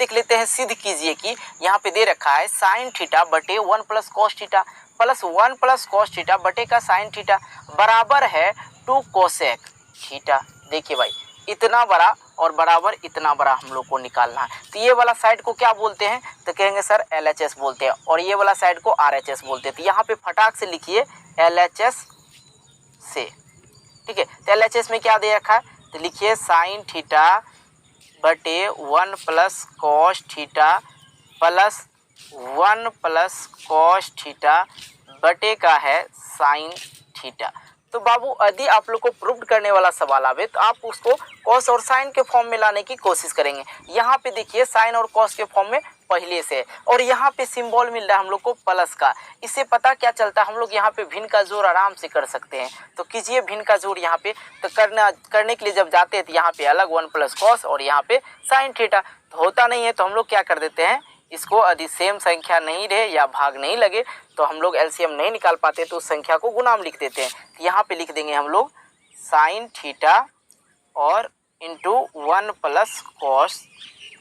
देख लेते हैं, सिद्ध कीजिए कि यहाँ पे दे रखा है साइन थीटा बटे 1 plus cos theta plus 1 plus cos theta बटे का साइन थीटा बराबर है 2 कोसेक थीटा। देखिए भाई, इतना बड़ा और बराबर इतना बड़ा हम लोग को निकालना है। तो ये वाला साइड को क्या बोलते हैं, तो कहेंगे सर LHS बोलते हैं, और ये वाला साइड को RHS बोलते हैं। तो यहाँ पे फटाक से लिखिए LHS से, ठीक है। तो LHS में क्या दे रखा है, तो लिखिए साइन थीटा बटे 1 plus cos theta plus 1 plus cos theta बटे का है साइन थीटा। तो बाबू यदि आप लोग को प्रूव करने वाला सवाल आवे तो आप उसको कॉस और साइन के फॉर्म में लाने की कोशिश करेंगे। यहाँ पे देखिए साइन और कॉस के फॉर्म में पहले से, और यहाँ पे सिंबल मिल रहा है हम लोग को प्लस का। इससे पता क्या चलता है, हम लोग यहाँ पे भिन्न का जोड़ आराम से कर सकते हैं। तो कीजिए भिन्न का जोड़ यहाँ पे। तो करने के लिए जब जाते हैं तो यहाँ पे अलग 1 प्लस कॉस और यहाँ पे साइन थीटा, तो होता नहीं है। तो हम लोग क्या कर देते हैं, इसको यदि सेम संख्या नहीं रहे या भाग नहीं लगे तो हम लोग LCM नहीं निकाल पाते, तो उस संख्या को गुणाम लिख देते हैं। तो यहाँ पे लिख देंगे हम लोग साइन थीटा और इंटू 1 प्लस कॉस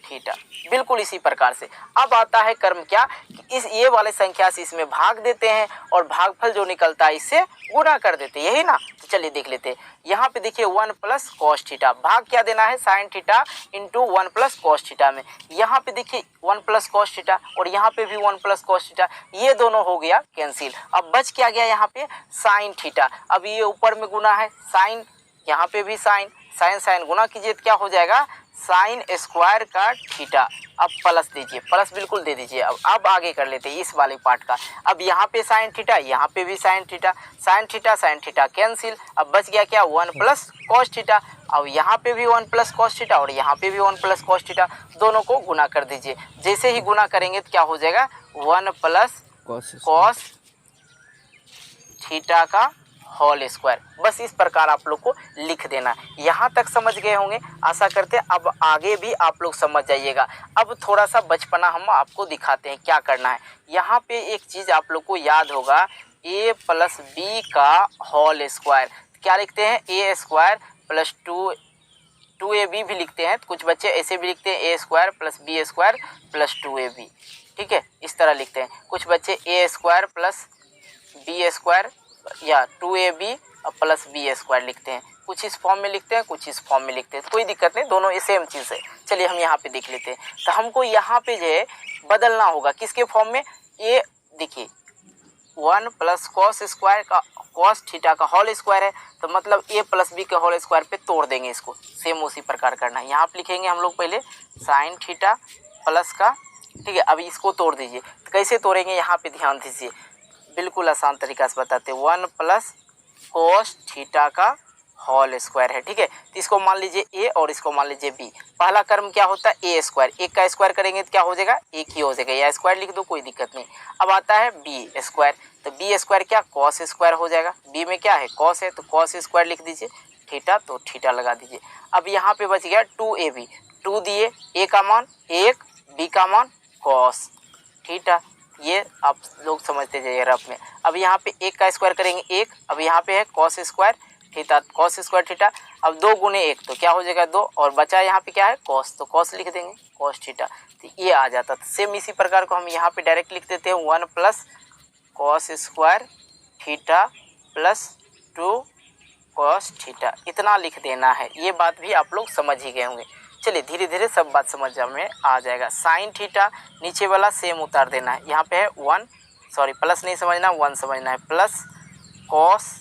थीटा, बिल्कुल इसी प्रकार से। अब आता है कर्म क्या, कि इस ये वाले संख्या से इसमें भाग देते हैं और भागफल जो निकलता है इससे गुणा कर देते हैं, यही ना। तो चलिए देख लेते हैं। यहाँ पे देखिए 1 प्लस कॉस थीटा, भाग क्या देना है, sine theta into 1 plus cos theta में। यहाँ पे देखिए 1 प्लस कॉस थीटा और यहाँ पे भी 1 प्लस कॉस थीटा, ये दोनों हो गया कैंसिल। अब बच क्या गया यहाँ पे, साइन थीटा। अब ये ऊपर में गुना है साइन, यहाँ पे भी साइन, साइन साइन गुना कीजिए तो क्या हो जाएगा, साइन स्क्वायर का थीटा। अब प्लस दीजिए, प्लस बिल्कुल दे दीजिए। अब आगे कर लेते हैं इस वाले पार्ट का। अब यहाँ पे साइन थीटा, यहाँ पे भी साइन थीटा कैंसिल। अब बच गया क्या, 1 प्लस कॉस थीटा। अब यहाँ पे भी 1 प्लस कॉस थीटा और यहाँ पे भी 1 प्लस कॉस थीटा, दोनों को गुना कर दीजिए। जैसे ही गुना करेंगे तो क्या हो जाएगा, 1 प्लस कॉस थीटा का होल स्क्वायर। बस इस प्रकार आप लोग को लिख देना। यहाँ तक समझ गए होंगे, आशा करते हैं अब आगे भी आप लोग समझ जाइएगा। अब थोड़ा सा बचपना हम आपको दिखाते हैं क्या करना है। यहाँ पे एक चीज़ आप लोग को याद होगा, a प्लस बी का होल स्क्वायर। क्या लिखते हैं, ए स्क्वायर प्लस 2ab भी लिखते हैं। कुछ बच्चे ऐसे भी लिखते हैं, a square plus b square plus 2ab, ठीक है, इस तरह लिखते हैं। कुछ बच्चे a square plus b square या 2ab प्लस बी स्क्वायर लिखते हैं। कुछ इस फॉर्म में लिखते हैं, कुछ इस फॉर्म में लिखते हैं, तो कोई दिक्कत नहीं, दोनों सेम चीज़ है। चलिए हम यहाँ पे देख लेते हैं। तो हमको यहाँ पे जो है बदलना होगा किसके फॉर्म में, ये देखिए 1 प्लस कॉस स्क्वायर का कॉस थीटा का होल स्क्वायर है, तो मतलब a प्लस बी के होल स्क्वायर पे तोड़ देंगे इसको। सेम उसी प्रकार करना है। यहाँ पे लिखेंगे हम लोग पहले साइन थीटा प्लस का, ठीक है। अब इसको तोड़ दीजिए। तो कैसे तोड़ेंगे, यहाँ पे ध्यान दीजिए, बिल्कुल आसान तरीका से बताते हैं। 1 प्लस कोस थीटा का होल स्क्वायर है, ठीक है। तो इसको मान लीजिए a और इसको मान लीजिए b। पहला कर्म क्या होता है, a स्क्वायर, एक का स्क्वायर करेंगे तो क्या हो जाएगा, एक ही हो जाएगा, या स्क्वायर लिख दो कोई दिक्कत नहीं। अब आता है b स्क्वायर, तो b स्क्वायर क्या, कॉस स्क्वायर हो जाएगा। b में क्या है, कॉस है, तो कॉस स्क्वायर लिख दीजिए, थीटा तो थीटा लगा दीजिए। अब यहाँ पे बच गया 2ab, 2 दिए, a का मान 1, b का मान कॉस थीटा। ये आप लोग समझते जाइए रफ में। अब यहाँ पे 1 का स्क्वायर करेंगे 1, अब यहाँ पे है cos square theta, cos square theta. अब 2 गुने 1 तो क्या हो जाएगा 2, और बचा यहाँ पे क्या है कॉस, तो कॉस लिख देंगे कॉस थीटा, तो ये आ जाता। तो सेम इसी प्रकार को हम यहाँ पे डायरेक्ट लिख देते हैं 1 plus cos square theta plus 2 cos theta, इतना लिख देना है। ये बात भी आप लोग समझ ही गए होंगे। चलिए धीरे धीरे सब बात समझ में आ जाएगा। साइन थीटा नीचे वाला सेम उतार देना है, यहाँ पे है 1, सॉरी प्लस नहीं समझना, 1 समझना है, प्लस कॉस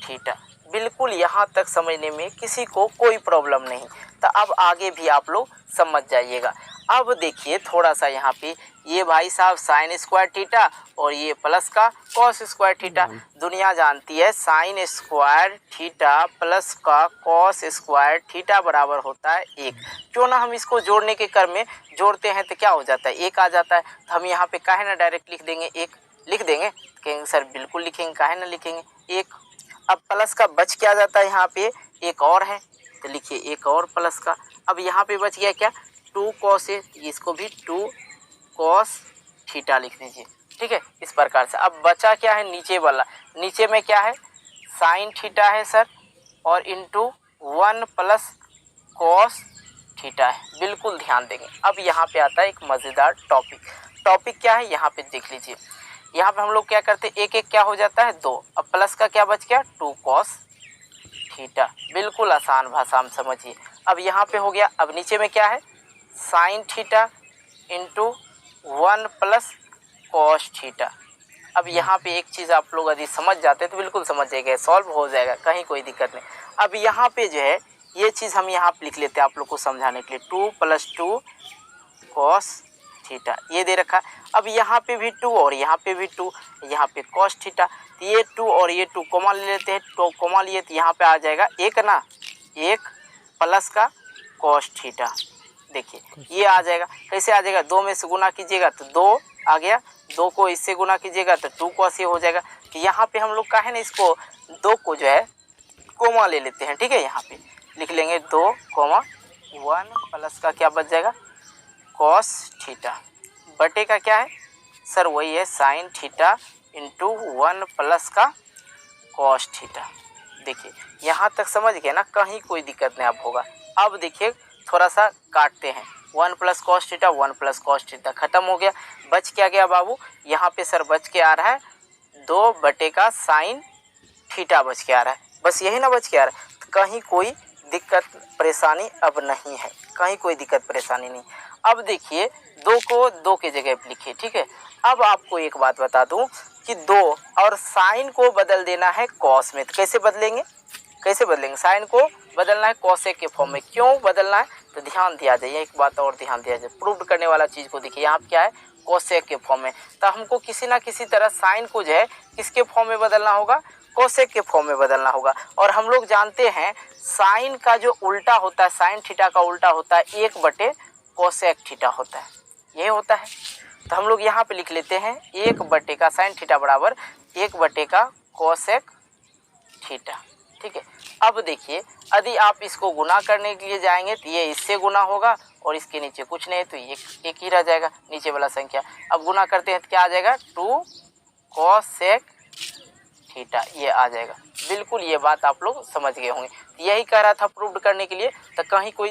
थीटा। बिल्कुल यहाँ तक समझने में किसी को कोई प्रॉब्लम नहीं। तो अब आगे भी आप लोग समझ जाइएगा। अब देखिए थोड़ा सा यहाँ पे, ये भाई साहब साइन स्क्वायर थीटा और ये प्लस का कॉस स्क्वायर थीटा। दुनिया जानती है साइन स्क्वायर थीटा प्लस का कॉस स्क्वायर थीटा बराबर होता है 1। क्यों ना हम इसको जोड़ने के क्रम में जोड़ते हैं तो क्या हो जाता है, 1 आ जाता है। तो हम यहाँ पे काहे ना डायरेक्ट लिख देंगे 1, लिख देंगे, कहेंगे सर बिल्कुल लिखेंगे, काहे ना लिखेंगे 1। अब प्लस का बच क्या जाता है, यहाँ पे एक और है तो लिखिए एक और प्लस का। अब यहाँ पे बच गया क्या, 2 कॉस है, इसको भी 2 कॉस थीटा लिख दीजिए, ठीक है, इस प्रकार से। अब बचा क्या है नीचे वाला, नीचे में क्या है साइन थीटा है सर, और इंटू 1 प्लस कॉस थीटा है, बिल्कुल ध्यान देंगे। अब यहाँ पे आता है एक मज़ेदार टॉपिक क्या है यहाँ पे देख लीजिए। यहाँ पे हम लोग क्या करते हैं, एक एक क्या हो जाता है 2, अब प्लस का क्या बच गया 2 cos थीटा, बिल्कुल आसान भाषा में समझिए। अब यहाँ पे हो गया, अब नीचे में क्या है sine theta into 1 plus cos theta. अब यहाँ पे एक चीज़ आप लोग यदि समझ जाते हैं तो बिल्कुल समझ जाएगा, सॉल्व हो जाएगा, कहीं कोई दिक्कत नहीं। अब यहाँ पे जो है ये चीज़ हम यहाँ पे लिख लेते हैं आप लोग को समझाने के लिए, 2 + 2 कॉस थीटा ये दे रखा। अब यहाँ पे भी 2 और यहाँ पे भी 2, यहाँ पे कॉस थीटा, तो ये 2 और ये 2 कॉमा ले लेते हैं, तो कॉमा लिए तो यहाँ पे आ जाएगा एक ना, एक प्लस का कॉस थीटा। देखिए ये आ जाएगा, कैसे आ जाएगा, 2 में से गुना कीजिएगा तो 2 आ गया, 2 को इससे गुना कीजिएगा तो 2 cos ये हो जाएगा। तो यहाँ पे हम लोग का है ना, इसको 2 को जो है कोमा ले लेते हैं, ठीक है। यहाँ पे लिख लेंगे 2, 1 प्लस का क्या बच जाएगा कॉस थीटा, बटे का क्या है सर, वही है साइन थीटा इंटू 1 प्लस का कॉस थीटा। देखिए यहाँ तक समझ गए ना, कहीं कोई दिक्कत नहीं अब होगा। अब देखिए थोड़ा सा काटते हैं, 1 plus cos theta 1 plus cos theta खत्म हो गया, बच क्या गया बाबू, यहाँ पे सर बच के आ रहा है 2 बटे का साइन थीटा बच के आ रहा है, बस यही ना बच के आ रहा है। तो कहीं कोई दिक्कत परेशानी अब नहीं है, कहीं कोई दिक्कत परेशानी नहीं। अब देखिए 2 को 2 की जगह पे लिखिए, ठीक है। अब आपको एक बात बता दूं कि 2 और साइन को बदल देना है कॉस में, तो कैसे बदलेंगे, कैसे बदलेंगे, साइन को बदलना है कॉसेक के फॉर्म में। क्यों बदलना है तो ध्यान दिया जाए, एक बात और ध्यान दिया जाए, प्रूव करने वाला चीज़ को देखिए, यहाँ क्या है कोसेक के फॉर्म में, तो हमको किसी ना किसी तरह साइन को जो है किसके फॉर्म में बदलना होगा, कोसेक के फॉर्म में बदलना होगा। और हम लोग जानते हैं साइन का जो उल्टा होता है, साइन थीटा का उल्टा होता है 1 बटे कोसेक थीटा होता है, ये होता है। तो हम लोग यहाँ पे लिख लेते हैं 1 बटे का साइन थीटा बराबर 1 बटे का कोसेक थीटा, ठीक है। अब देखिए यदि आप इसको गुना करने के लिए जाएंगे तो ये इससे गुना होगा और इसके नीचे कुछ नहीं, तो एक ही रह जाएगा नीचे वाला संख्या। अब गुना करते हैं तो क्या आ जाएगा 2 कोसेक थीटा ये आ जाएगा। बिल्कुल ये बात आप लोग समझ गए होंगे, यही कह रहा था प्रूव करने के लिए, तो कहीं कोई